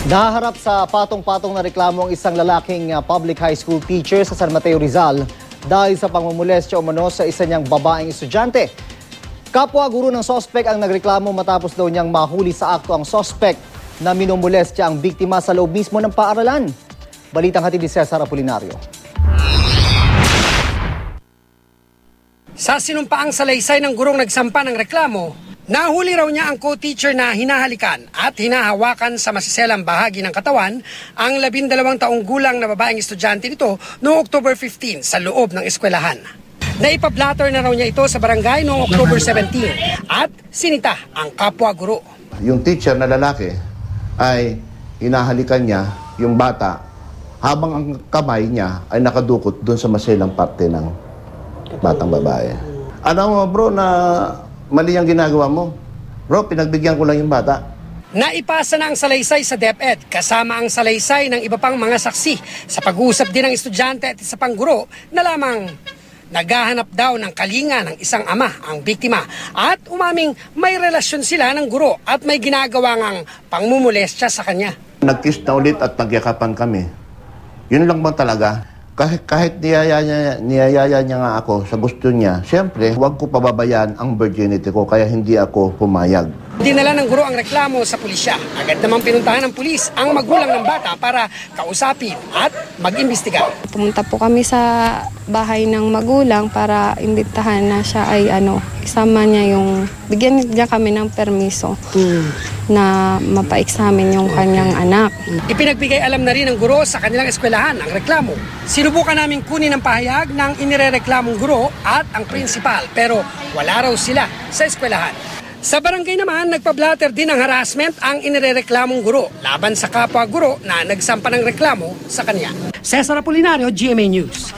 Naharap sa patong-patong na reklamo ang isang lalaking public high school teacher sa San Mateo, Rizal dahil sa pangmumolestya umano sa isa niyang babaeng estudyante. Kapwa guro ng sospek ang nagreklamo matapos daw niyang mahuli sa akto ang sospek na minumolestya ang biktima sa loob mismo ng paaralan. Balitang hatid ni Cesar Apolinario. Sa sinumpaang salaysay ng gurong nagsampa ng reklamo, nahuli raw niya ang co-teacher na hinahalikan at hinahawakan sa masiselang bahagi ng katawan ang 12 taong gulang na babaeng estudyante nito noong October 15 sa loob ng eskwelahan. Naipablatter na raw niya ito sa barangay noong October 17 at sinita ang kapwa guro. Yung teacher na lalaki ay hinahalikan niya yung bata habang ang kamay niya ay nakadukot doon sa masiselang parte ng batang babae. Alam mo bro na mali ang ginagawa mo. Bro, pinagbigyan ko lang yung bata. Naipasa na ang salaysay sa DepEd kasama ang salaysay ng iba pang mga saksi sa pag-uusap din ng estudyante at isa pang guro na lamang naghahanap daw ng kalinga ng isang ama ang biktima at umaming may relasyon sila ng guro at may ginagawa ngang pangmumolestya sa kanya. Nag-kiss na ulit at nagyakapan kami. Yun lang bang talaga? Kahit niyayaya niya nga ako sa gusto niya, siyempre, huwag ko pababayaan ang virginity ko kaya hindi ako pumayag. Dinala ng guro ang reklamo sa pulisya. Agad namang pinuntahan ng pulis ang magulang ng bata para kausapin at mag-imbestiga. Pumunta po kami sa bahay ng magulang para imbitahan na siya ay isama niya bigyan niya kami ng permiso na mapa-examine yung kanyang anak. Ipinagbigay alam na rin ng guro sa kanilang eskwelahan ang reklamo. Sinubukan namin kunin ang pahayag ng inirereklamong guro at ang principal pero wala raw sila sa eskwelahan. Sa barangay naman, nagpa-blatter din ng harassment ang inirereklamong guro laban sa kapwa guro na nagsampa ng reklamo sa kanya. Cesar Apolinario, GMA News.